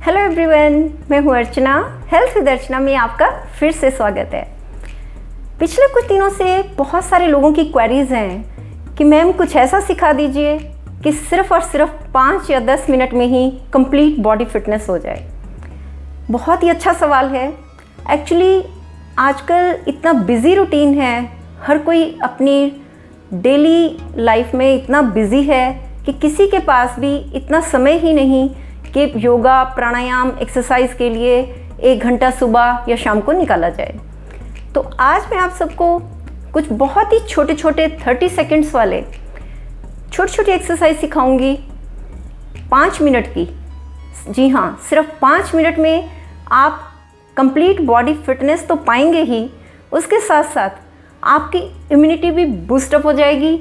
Hello everyone, मैं हूँ अर्चना। Health with अर्चना में आपका फिर से स्वागत है। पिछले कुछ दिनों से बहुत सारे लोगों की क्वेरीज हैं कि मैम कुछ ऐसा सिखा दीजिए कि सिर्फ और सिर्फ 5 या 10 मिनट में ही कंप्लीट बॉडी फिटनेस हो जाए। बहुत ही अच्छा सवाल है। एक्चुअली आजकल इतना बिज़ी रूटीन है, हर कोई अपनी डेली लाइफ में इतना बिज़ी है कि किसी के पास भी इतना समय ही नहीं कि योगा, प्राणायाम, एक्सरसाइज के लिए 1 घंटा सुबह या शाम को निकाला जाए। तो आज मैं आप सबको कुछ बहुत ही छोटे छोटे 30 सेकंड्स वाले छोटी छोटी एक्सरसाइज सिखाऊंगी 5 मिनट की। जी हाँ, सिर्फ 5 मिनट में आप कंप्लीट बॉडी फिटनेस तो पाएंगे ही, उसके साथ साथ आपकी इम्यूनिटी भी बूस्टअप हो जाएगी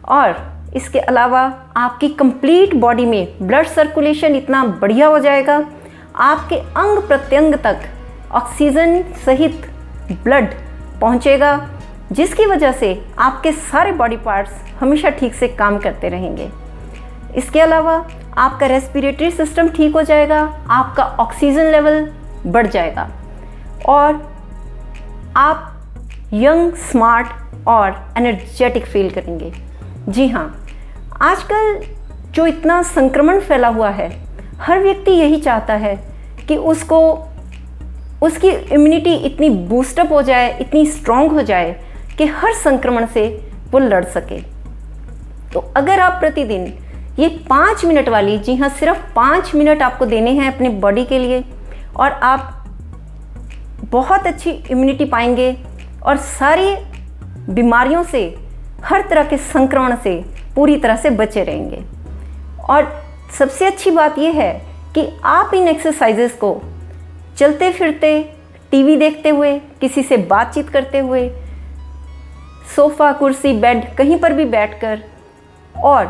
और इसके अलावा आपकी कंप्लीट बॉडी में ब्लड सर्कुलेशन इतना बढ़िया हो जाएगा, आपके अंग प्रत्यंग तक ऑक्सीजन सहित ब्लड पहुंचेगा, जिसकी वजह से आपके सारे बॉडी पार्ट्स हमेशा ठीक से काम करते रहेंगे। इसके अलावा आपका रेस्पिरेटरी सिस्टम ठीक हो जाएगा, आपका ऑक्सीजन लेवल बढ़ जाएगा और आप यंग, स्मार्ट और एनर्जेटिक फील करेंगे। जी हाँ, आजकल जो इतना संक्रमण फैला हुआ है, हर व्यक्ति यही चाहता है कि उसकी इम्यूनिटी इतनी बूस्टअप हो जाए, इतनी स्ट्रॉन्ग हो जाए कि हर संक्रमण से वो लड़ सके। तो अगर आप प्रतिदिन ये 5 मिनट वाली, जी हाँ, सिर्फ 5 मिनट आपको देने हैं अपने बॉडी के लिए और आप बहुत अच्छी इम्यूनिटी पाएंगे और सारी बीमारियों से, हर तरह के संक्रमण से पूरी तरह से बचे रहेंगे। और सबसे अच्छी बात यह है कि आप इन एक्सरसाइजेस को चलते फिरते, टीवी देखते हुए, किसी से बातचीत करते हुए, सोफ़ा, कुर्सी, बेड, कहीं पर भी बैठकर और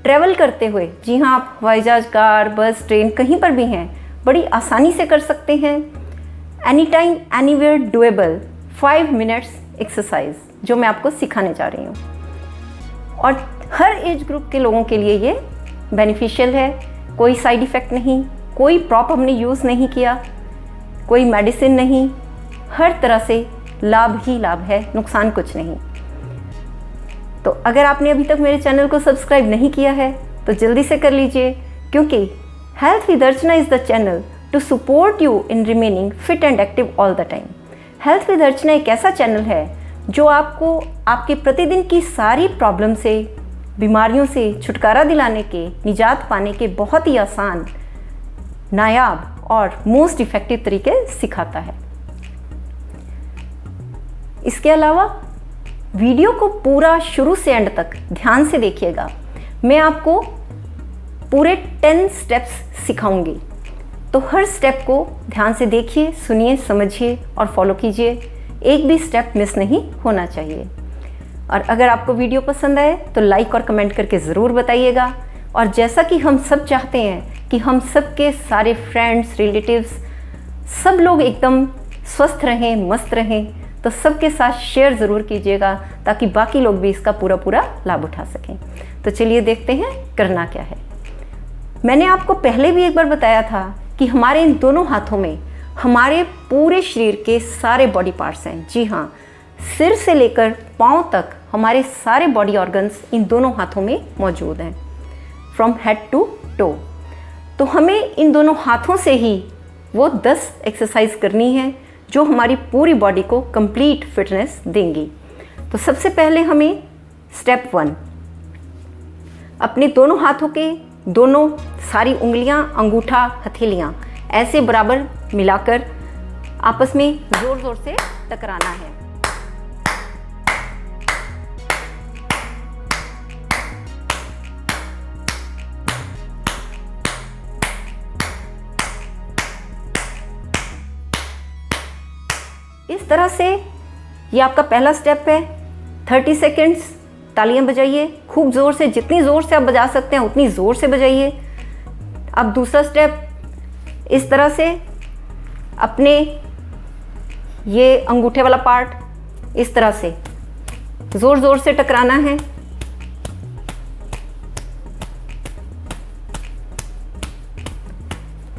ट्रैवल करते हुए, जी हाँ, आप हवाई जहाज, कार, बस, ट्रेन कहीं पर भी हैं, बड़ी आसानी से कर सकते हैं। Any time, anywhere doable 5 minutes exercise जो मैं आपको सिखाने जा रही हूँ। और हर एज ग्रुप के लोगों के लिए ये बेनिफिशियल है। कोई साइड इफ़ेक्ट नहीं, कोई प्रॉप हमने यूज़ नहीं किया, कोई मेडिसिन नहीं, हर तरह से लाभ ही लाभ है, नुकसान कुछ नहीं। तो अगर आपने अभी तक मेरे चैनल को सब्सक्राइब नहीं किया है तो जल्दी से कर लीजिए, क्योंकि health with Archana is the channel to support you in remaining fit and active all the time. Health with Archana एक ऐसा चैनल है जो आपको आपके प्रतिदिन की सारी प्रॉब्लम से, बीमारियों से छुटकारा दिलाने के, निजात पाने के बहुत ही आसान, नायाब और मोस्ट इफ़ेक्टिव तरीके सिखाता है। इसके अलावा वीडियो को पूरा शुरू से एंड तक ध्यान से देखिएगा। मैं आपको पूरे 10 स्टेप्स सिखाऊंगी, तो हर स्टेप को ध्यान से देखिए, सुनिए, समझिए और फॉलो कीजिए। एक भी स्टेप मिस नहीं होना चाहिए। और अगर आपको वीडियो पसंद आए तो लाइक और कमेंट करके ज़रूर बताइएगा। और जैसा कि हम सब चाहते हैं कि हम सबके सारे फ्रेंड्स, रिलेटिव्स, सब लोग एकदम स्वस्थ रहें, मस्त रहें, तो सबके साथ शेयर ज़रूर कीजिएगा ताकि बाकी लोग भी इसका पूरा पूरा लाभ उठा सकें। तो चलिए देखते हैं करना क्या है। मैंने आपको पहले भी एक बार बताया था कि हमारे इन दोनों हाथों में हमारे पूरे शरीर के सारे बॉडी पार्ट्स हैं। जी हाँ, सिर से लेकर पाँव तक हमारे सारे बॉडी ऑर्गन्स इन दोनों हाथों में मौजूद हैं, फ्रॉम हेड टू टो। तो हमें इन दोनों हाथों से ही वो 10 एक्सरसाइज करनी है जो हमारी पूरी बॉडी को कंप्लीट फिटनेस देंगी। तो सबसे पहले हमें स्टेप 1, अपने दोनों हाथों के दोनों सारी उंगलियां, अंगूठा, हथेलियां ऐसे बराबर मिलाकर आपस में जोर जोर से टकराना है। इस तरह से ये आपका पहला स्टेप है। 30 सेकेंड्स तालियां बजाइए खूब ज़ोर से, जितनी ज़ोर से आप बजा सकते हैं उतनी ज़ोर से बजाइए। अब दूसरा स्टेप, इस तरह से अपने ये अंगूठे वाला पार्ट इस तरह से ज़ोर ज़ोर से टकराना है।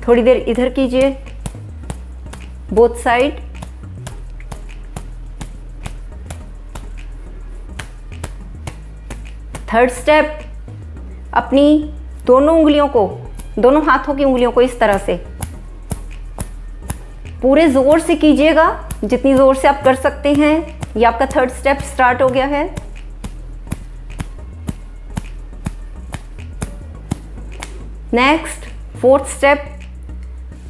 थोड़ी देर इधर कीजिए, बोथ साइड। थर्ड स्टेप, अपनी दोनों उंगलियों को, दोनों हाथों की उंगलियों को इस तरह से पूरे जोर से कीजिएगा, जितनी जोर से आप कर सकते हैं। ये आपका थर्ड स्टेप स्टार्ट हो गया है। नेक्स्ट फोर्थ स्टेप,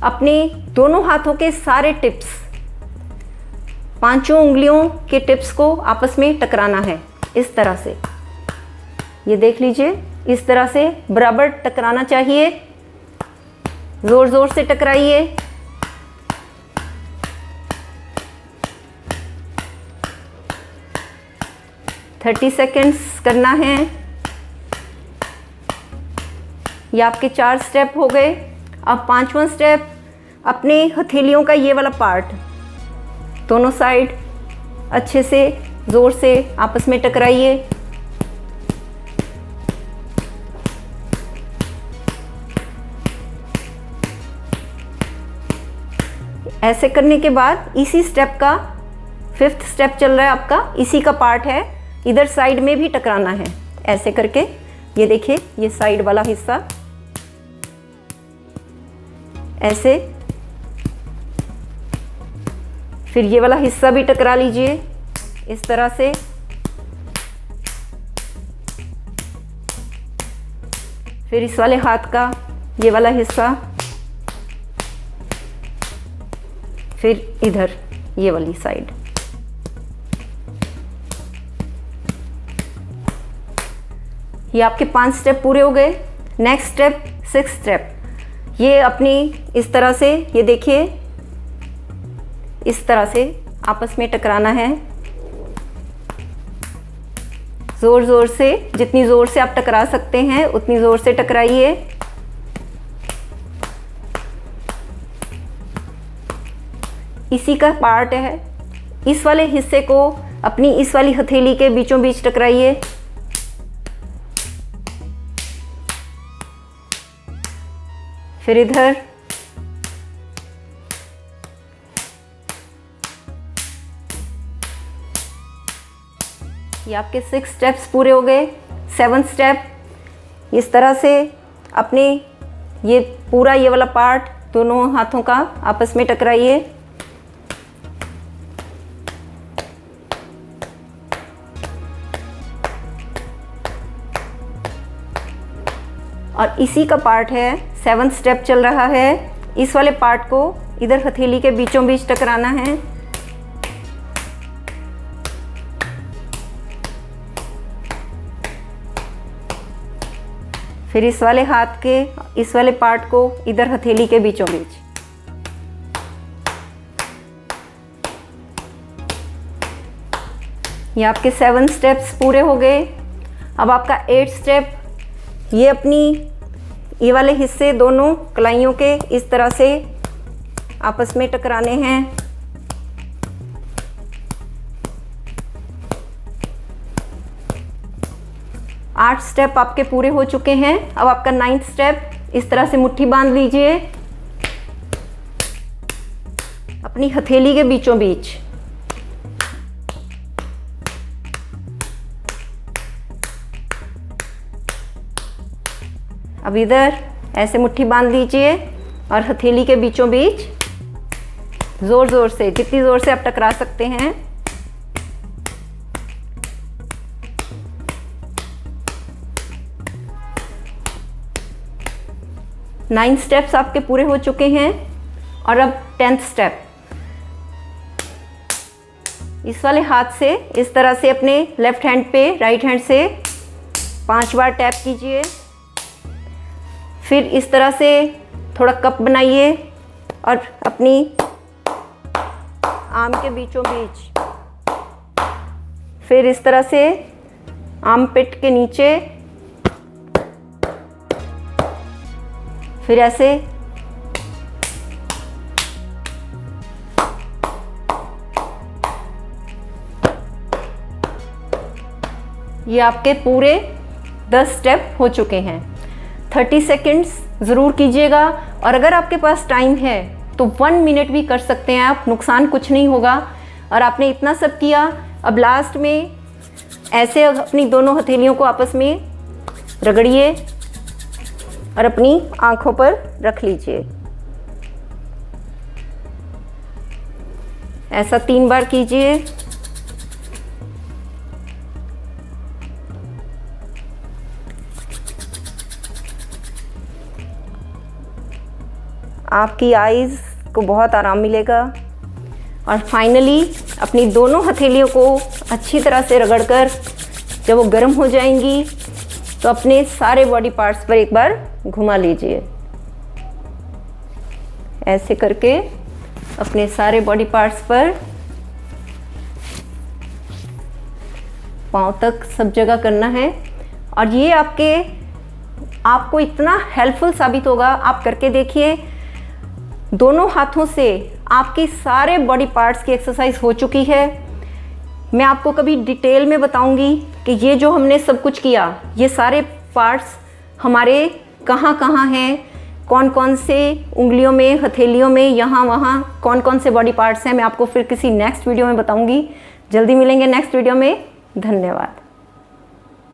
अपने दोनों हाथों के सारे टिप्स, पांचों उंगलियों के टिप्स को आपस में टकराना है इस तरह से। ये देख लीजिए, इस तरह से बराबर टकराना चाहिए। जोर जोर से टकराइए। थर्टी सेकेंड्स करना है। ये आपके 4 स्टेप हो गए। अब 5वां स्टेप, अपने हथेलियों का ये वाला पार्ट दोनों साइड अच्छे से जोर से आपस में टकराइए। ऐसे करने के बाद इसी स्टेप का 5th स्टेप चल रहा है आपका, इसी का पार्ट है, इधर साइड में भी टकराना है। ऐसे करके ये देखिए, ये साइड वाला हिस्सा ऐसे, फिर ये वाला हिस्सा भी टकरा लीजिए इस तरह से। फिर इस वाले हाथ का ये वाला हिस्सा, फिर इधर ये वाली साइड। ये आपके 5 स्टेप पूरे हो गए। नेक्स्ट स्टेप 6th स्टेप, ये अपनी इस तरह से, ये देखिए इस तरह से आपस में टकराना है। जोर जोर से, जितनी जोर से आप टकरा सकते हैं उतनी जोर से टकराइए। इसी का पार्ट है। इस वाले हिस्से को अपनी इस वाली हथेली के बीचों बीच टकराइए। फिर इधर, ये आपके 6 स्टेप्स पूरे हो गए। 7th स्टेप, इस तरह से अपने ये पूरा ये वाला पार्ट दोनों हाथों का आपस में टकराइए। और इसी का पार्ट है, 7th स्टेप चल रहा है। इस वाले पार्ट को इधर हथेली के बीचों बीच टकराना है। फिर इस वाले हाथ के इस वाले पार्ट को इधर हथेली के बीचों बीच। ये आपके 7 स्टेप्स पूरे हो गए। अब आपका 8th स्टेप, ये अपनी ये वाले हिस्से दोनों कलाइयों के इस तरह से आपस में टकराने हैं। आठ स्टेप आपके पूरे हो चुके हैं। अब आपका 9th स्टेप, इस तरह से मुट्ठी बांध लीजिए अपनी हथेली के बीचों बीच। अब इधर ऐसे मुट्ठी बांध लीजिए और हथेली के बीचों बीच जोर जोर से, जितनी जोर से आप टकरा सकते हैं। नाइन स्टेप्स आपके पूरे हो चुके हैं। और अब 10th स्टेप, इस वाले हाथ से इस तरह से अपने लेफ्ट हैंड पे राइट हैंड से 5 बार टैप कीजिए। फिर इस तरह से थोड़ा कप बनाइए और अपनी आर्म के बीचों बीच, फिर इस तरह से आर्म पिट के नीचे, फिर ऐसे ये आपके पूरे 10 स्टेप हो चुके हैं। 30 सेकेंड्स ज़रूर कीजिएगा। और अगर आपके पास टाइम है तो 1 मिनट भी कर सकते हैं आप, नुकसान कुछ नहीं होगा। और आपने इतना सब किया, अब लास्ट में ऐसे अपनी दोनों हथेलियों को आपस में रगड़िए और अपनी आँखों पर रख लीजिए। ऐसा 3 बार कीजिए। आपकी आईज़ को बहुत आराम मिलेगा। और फाइनली अपनी दोनों हथेलियों को अच्छी तरह से रगड़कर जब वो गर्म हो जाएंगी तो अपने सारे बॉडी पार्ट्स पर एक बार घुमा लीजिए। ऐसे करके अपने सारे बॉडी पार्ट्स पर, पाँव तक सब जगह करना है। और ये आपको इतना हेल्पफुल साबित होगा, आप करके देखिए। दोनों हाथों से आपकी सारे बॉडी पार्ट्स की एक्सरसाइज हो चुकी है। मैं आपको कभी डिटेल में बताऊंगी कि ये जो हमने सब कुछ किया, ये सारे पार्ट्स हमारे कहाँ कहाँ हैं, कौन कौन से उंगलियों में, हथेलियों में, यहाँ वहाँ कौन कौन से बॉडी पार्ट्स हैं। मैं आपको फिर किसी नेक्स्ट वीडियो में बताऊंगी। जल्दी मिलेंगे नेक्स्ट वीडियो में। धन्यवाद।